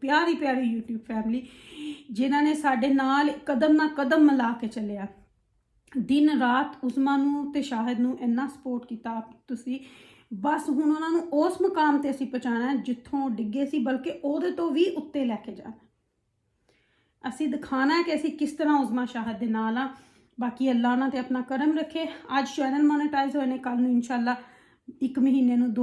ਪਿਆਰੀ ਪਿਆਰੀ YouTube family ਜਿਨ੍ਹਾਂ ਨੇ ਸਾਡੇ ਨਾਲ ਕਦਮ ਨਾ ਕਦਮ ਮਿਲਾ ਕੇ ਚੱਲਿਆ, ਦਿਨ ਰਾਤ ਉਸਮਾ ਨੂੰ ਤੇ ਸ਼ਾਹਿਦ ਨੂੰ ਇੰਨਾ ਸਪੋਰਟ ਕੀਤਾ ਤੁਸੀਂ। ਬਸ ਹੁਣ ਉਹਨਾਂ ਨੂੰ ਉਸ ਮੁਕਾਮ ਤੇ ਅਸੀਂ ਪਹੁੰਚਾਣਾ ਜਿੱਥੋਂ ਡਿੱਗੇ ਸੀ, ਬਲਕਿ ਉਹਦੇ ਤੋਂ ਵੀ ਉੱਤੇ ਲੈ ਕੇ ਜਾਣਾ। ਅਸੀਂ ਦਿਖਾਣਾ ਹੈ ਕਿ ਅਸੀਂ ਕਿਸ ਤਰ੍ਹਾਂ ਉਸਮਾ ਸ਼ਾਹਿਦ ਦੇ ਨਾਲ ਆ। ਬਾਕੀ ਅੱਲਾਹ ਉਹਨਾਂ ਤੇ ਆਪਣਾ ਕਰਮ ਰੱਖੇ। ਅੱਜ ਚੈਨਲ ਮੋਨੇਟਾਈਜ਼ ਹੋਏ ਨੇ, ਕੱਲ ਨੂੰ ਇਨਸ਼ਾਅੱਲਾ 1 ਮਹੀਨੇ ਨੂੰ 2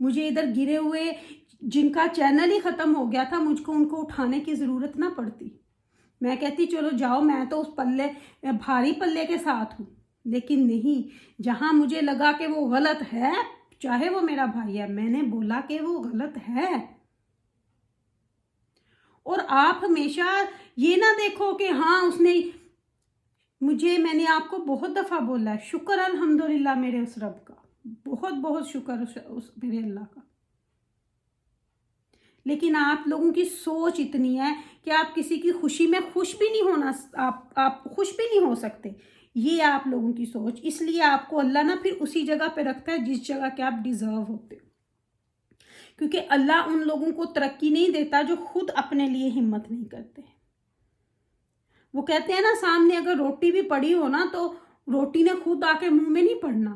مجھے ادھر گرے ہوئے جن کا چینل ہی ختم ہو گیا تھا، مجھ کو ان کو اٹھانے کی ضرورت نہ پڑتی، میں کہتی چلو جاؤ، میں تو اس پلے بھاری پلے کے ساتھ ہوں، لیکن نہیں، جہاں مجھے لگا کہ وہ غلط ہے، چاہے وہ میرا بھائی ہے، میں نے بولا کہ وہ غلط ہے۔ اور آپ ہمیشہ یہ نہ دیکھو کہ ہاں اس نے میں نے آپ کو بہت دفعہ بولا ہے، شکر الحمدللہ میرے اس رب کا، بہت بہت شکر اس میرے اللہ کا، لیکن آپ لوگوں کی سوچ اتنی ہے کہ آپ کسی کی خوشی میں خوش بھی نہیں ہونا، آپ خوش بھی نہیں ہو سکتے، یہ آپ لوگوں کی سوچ، اس لیے آپ کو اللہ نا پھر اسی جگہ پہ رکھتا ہے جس جگہ کے آپ ڈیزرو ہوتے ہو، کیونکہ اللہ ان لوگوں کو ترقی نہیں دیتا جو خود اپنے لیے ہمت نہیں کرتے۔ وہ کہتے ہیں نا، سامنے اگر روٹی بھی پڑی ہو نا تو روٹی نے خود آ کے منہ میں نہیں پڑنا،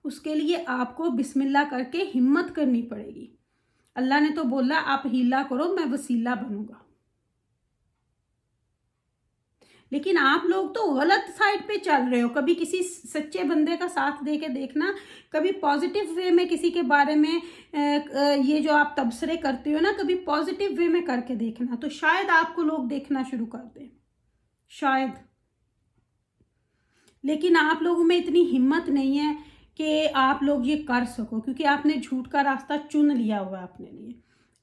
اس کے لیے آپ کو بسم اللہ کر کے ہمت کرنی پڑے گی۔ اللہ نے تو بولا آپ ہیلا کرو، میں وسیلہ بنوں گا، لیکن آپ لوگ تو غلط سائڈ پہ چل رہے ہو۔ کبھی کسی سچے بندے کا ساتھ دے کے دیکھنا، کبھی پازیٹیو وے میں کسی کے بارے میں یہ جو آپ تبصرے کرتے ہو نا، کبھی پازیٹیو وے میں کر کے دیکھنا، تو شاید آپ کو لوگ دیکھنا شروع کر دیں، شاید۔ لیکن آپ لوگوں میں اتنی ہمت نہیں ہے کہ آپ لوگ یہ کر سکو، کیونکہ آپ نے جھوٹ کا راستہ چن لیا ہوا ہے اپنے لیے،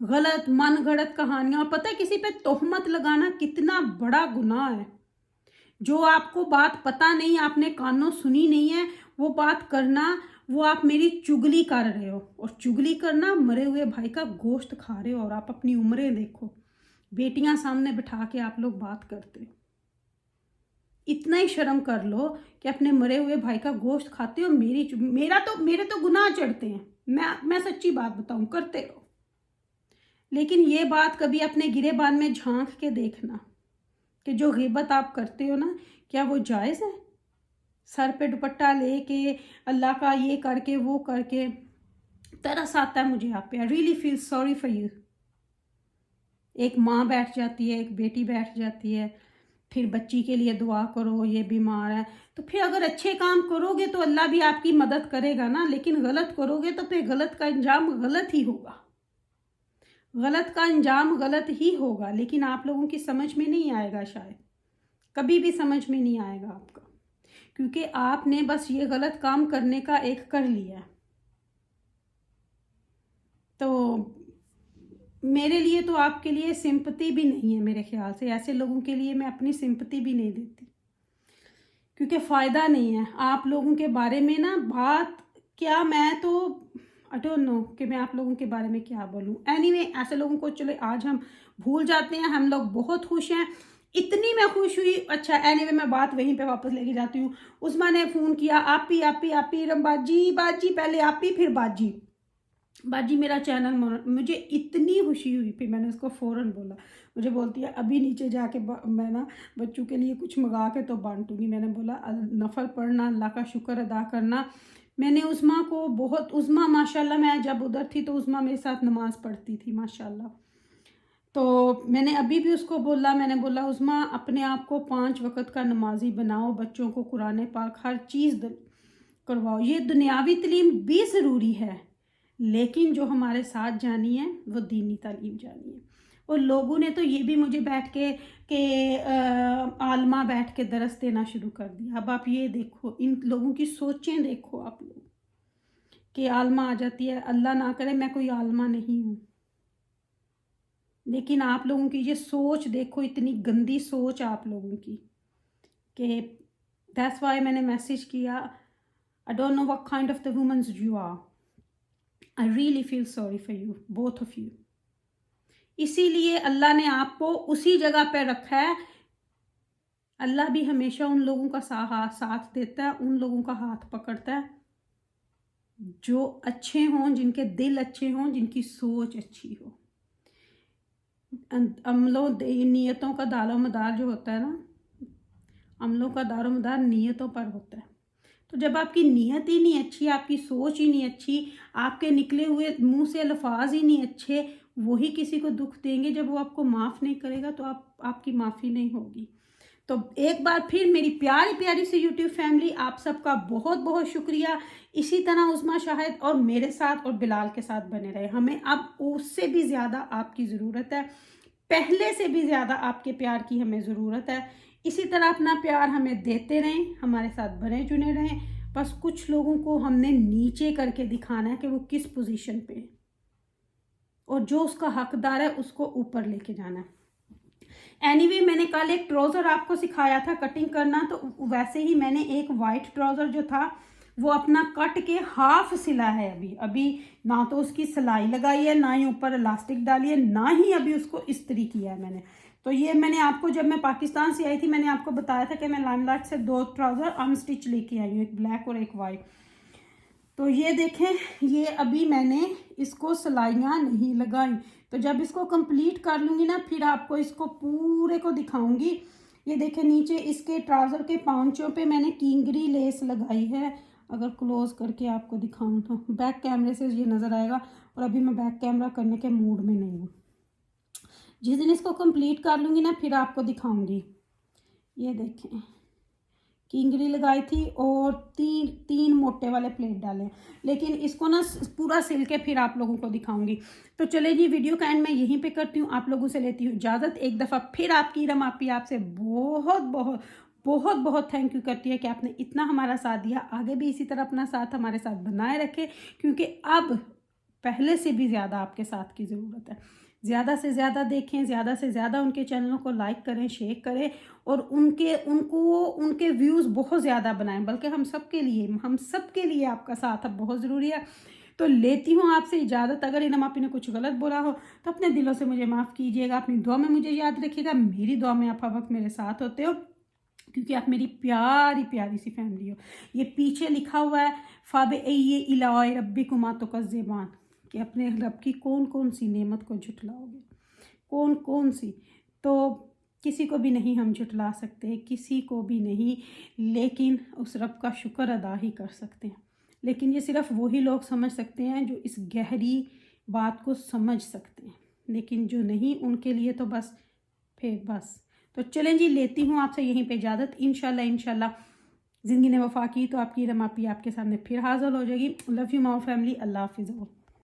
غلط من گھڑت کہانیاں، اور پتہ ہے کسی پہ تہمت لگانا کتنا بڑا گناہ ہے۔ جو آپ کو بات پتہ نہیں، آپ نے کانوں سنی نہیں ہے، وہ بات کرنا، وہ آپ میری چگلی کر رہے ہو، اور چگلی کرنا مرے ہوئے بھائی کا گوشت کھا رہے ہو، اور آپ اپنی عمریں دیکھو، بیٹیاں سامنے بٹھا کے آپ لوگ بات کرتے ہو۔ اتنا ہی شرم کر لو کہ اپنے مرے ہوئے بھائی کا گوشت کھاتے ہو، میرے تو گناہ چڑھتے ہیں، میں سچی بات بتاؤں، کرتے رہو، لیکن یہ بات کبھی اپنے گرے بان میں جھانک کے دیکھنا کہ جو غیبت آپ کرتے ہو نا، کیا وہ جائز ہے؟ سر پہ دوپٹہ لے کے، اللہ کا یہ کر کے وہ کر کے، ترس آتا ہے مجھے آپ پہ، I really feel sorry for you۔ ایک ماں بیٹھ جاتی ہے، ایک بیٹی بیٹھ جاتی ہے، پھر بچی کے لیے دعا کرو، یہ بیمار ہے، تو پھر اگر اچھے کام کرو گے تو اللہ بھی آپ کی مدد کرے گا نا، لیکن غلط کرو گے تو پھر غلط کا انجام غلط ہی ہوگا، غلط کا انجام غلط ہی ہوگا، لیکن آپ لوگوں کی سمجھ میں نہیں آئے گا، شاید کبھی بھی سمجھ میں نہیں آئے گا آپ کا، کیونکہ آپ نے بس یہ غلط کام کرنے کا ایک کر لیا ہے۔ تو میرے لیے تو آپ کے لیے سمپتی بھی نہیں ہے، میرے خیال سے ایسے لوگوں کے لیے میں اپنی سمپتی بھی نہیں دیتی، کیونکہ فائدہ نہیں ہے آپ لوگوں کے بارے میں نا بات کیا، میں تو I don't know کہ میں آپ لوگوں کے بارے میں کیا بولوں۔ anyway ایسے لوگوں کو چلے آج ہم بھول جاتے ہیں، ہم لوگ بہت خوش ہیں، اتنی میں خوش ہوئی۔ اچھا anyway میں بات وہیں پہ واپس لے کے جاتی ہوں۔ عثمان نے فون کیا، آپی باجی پہلے آپی پھر باجی میرا چینل، مجھے اتنی خوشی ہوئی، پھر میں نے اس کو فوراً بولا، مجھے بولتی ہے ابھی نیچے جا کے میں نا بچوں کے لیے کچھ منگا کے تو بانٹوں گی۔ میں نے بولا نفل پڑھنا، اللہ کا شکر ادا کرنا۔ میں نے عظمیٰ کو عظمیٰ ماشاءاللہ، میں جب ادھر تھی تو عظمیٰ میرے ساتھ نماز پڑھتی تھی ماشاءاللہ، تو میں نے ابھی بھی اس کو بولا، میں نے بولا عظمیٰ اپنے آپ کو 5 وقت کا نمازی بناؤ، بچوں کو قرآن پاک ہر چیز کرواؤ، یہ دنیاوی تعلیم بھی ضروری ہے، لیکن جو ہمارے ساتھ جانی ہے وہ دینی تعلیم جانی ہے۔ اور لوگوں نے تو یہ بھی مجھے بیٹھ کے کہ عالمہ بیٹھ کے درس دینا شروع کر دیا۔ اب آپ یہ دیکھو، ان لوگوں کی سوچیں دیکھو آپ لوگ، کہ عالمہ آ جاتی ہے، اللہ نہ کرے میں کوئی عالمہ نہیں ہوں، لیکن آپ لوگوں کی یہ سوچ دیکھو، اتنی گندی سوچ آپ لوگوں کی، کہ that's why میں نے میسیج کیا I don't know what kind of the women you are. I really feel sorry for you, both of you. اسی لیے اللہ نے آپ کو اسی جگہ پہ رکھا ہے۔ اللہ بھی ہمیشہ ان لوگوں کا ساتھ دیتا ہے، ان لوگوں کا ہاتھ پکڑتا ہے جو اچھے ہوں، جن کے دل اچھے ہوں، جن کی سوچ اچھی ہو۔ نیتوں کا دار و مدار جو ہوتا ہے نا، عملوں کا دار و مدار نیتوں پر ہوتا ہے۔ تو جب آپ کی نیت ہی نہیں اچھی، آپ کی سوچ ہی نہیں اچھی، آپ کے نکلے ہوئے منہ سے الفاظ ہی نہیں اچھے، وہی کسی کو دکھ دیں گے، جب وہ آپ کو معاف نہیں کرے گا تو آپ کی معافی نہیں ہوگی۔ تو ایک بار پھر میری پیاری پیاری سی یوٹیوب فیملی آپ سب کا بہت بہت شکریہ. اسی طرح عظمیٰ شاہد اور میرے ساتھ اور بلال کے ساتھ بنے رہے. ہمیں اب اس سے بھی زیادہ آپ کی ضرورت ہے, پہلے سے بھی زیادہ آپ کے پیار کی ہمیں ضرورت ہے. اسی طرح اپنا پیار ہمیں دیتے رہیں, ہمارے ساتھ بنے چنے رہیں. بس کچھ لوگوں کو ہم نے نیچے کر کے دکھانا ہے کہ وہ کس پوزیشن پہ, اور جو اس کا حقدار ہے اس کو اوپر لے کے جانا ہے. اینی میں نے کل ایک ٹراؤزر آپ کو سکھایا تھا کٹنگ کرنا, تو ویسے ہی میں نے ایک وائٹ ٹراؤزر جو تھا وہ اپنا کٹ کے ہاف سلا ہے. ابھی نہ تو اس کی سلائی لگائی ہے, نہ ہی اوپر الاسٹک ڈالی ہے, نہ ہی ابھی اس کو استری کیا ہے میں نے. تو یہ میں نے آپ کو, جب میں پاکستان سے آئی تھی, میں نے آپ کو بتایا تھا کہ میں لائم لائٹ سے 2 ٹراؤزر ان سٹچ لے کے آئی ہوں, ایک بلیک اور ایک وائٹ. تو یہ دیکھیں, یہ ابھی میں نے اس کو سلائیاں نہیں لگائیں. تو جب اس کو کمپلیٹ کر لوں گی نا, پھر آپ کو اس کو پورے کو دکھاؤں گی. یہ دیکھیں نیچے اس کے ٹراؤزر کے پاؤنچوں پہ میں نے کینگری لیس لگائی ہے. اگر کلوز کر کے آپ کو دکھاؤں تو بیک کیمرے سے یہ نظر آئے گا, اور ابھی میں بیک کیمرہ کرنے کے موڈ میں نہیں ہوں. جس دن اس کو کمپلیٹ کر لوں گی نا, پھر آپ کو دکھاؤں گی. یہ دیکھیں کینگری لگائی تھی اور تین موٹے والے پلیٹ ڈالے, لیکن اس کو نا پورا سل کے پھر آپ لوگوں کو دکھاؤں گی. تو چلے جی, ویڈیو کا اینڈ میں یہیں پہ کرتی ہوں, آپ لوگوں سے لیتی ہوں اجازت. ایک دفعہ پھر آپ کی ارم آپی آپ سے بہت بہت بہت بہت تھینک یو کرتی ہے کہ آپ نے اتنا ہمارا ساتھ دیا. آگے بھی اسی طرح اپنا ساتھ ہمارے ساتھ بنائے رکھے, کیونکہ اب پہلے سے بھی زیادہ آپ کے ساتھ کی ضرورت ہے. زیادہ سے زیادہ دیکھیں, زیادہ سے زیادہ ان کے چینلوں کو لائک کریں, شیئر کریں, اور ان کے ویوز بہت زیادہ بنائیں. بلکہ ہم سب کے لیے آپ کا ساتھ اب بہت ضروری ہے. تو لیتی ہوں آپ سے اجازت. اگر انعم آپی نے کچھ غلط بولا ہو تو اپنے دلوں سے مجھے معاف کیجیے گا. اپنی دعا میں مجھے یاد رکھیے گا. میری دعا میں آپ ہر وقت میرے ساتھ ہوتے ہو, کیونکہ آپ میری پیاری پیاری سی فیملی ہو. یہ پیچھے لکھا ہوا ہے فَبِأَيِّ آلَاءِ رَبِّكُمَا تُكَذِّبَانِ, کہ اپنے رب کی کون کون سی نعمت کو جھٹلاؤ گے, کون کون سی. تو کسی کو بھی نہیں ہم جھٹلا سکتے, کسی کو بھی نہیں, لیکن اس رب کا شکر ادا ہی کر سکتے ہیں. لیکن یہ صرف وہی لوگ سمجھ سکتے ہیں جو اس گہری بات کو سمجھ سکتے ہیں, لیکن جو نہیں ان کے لیے تو بس پھر بس. تو چلیں جی, لیتی ہوں آپ سے یہیں پہ اجازت. انشاءاللہ زندگی نے وفا کی تو آپ کی ارم آپی آپ کے سامنے پھر حاضر ہو جائے گی. Love you my family. اللہ حافظ.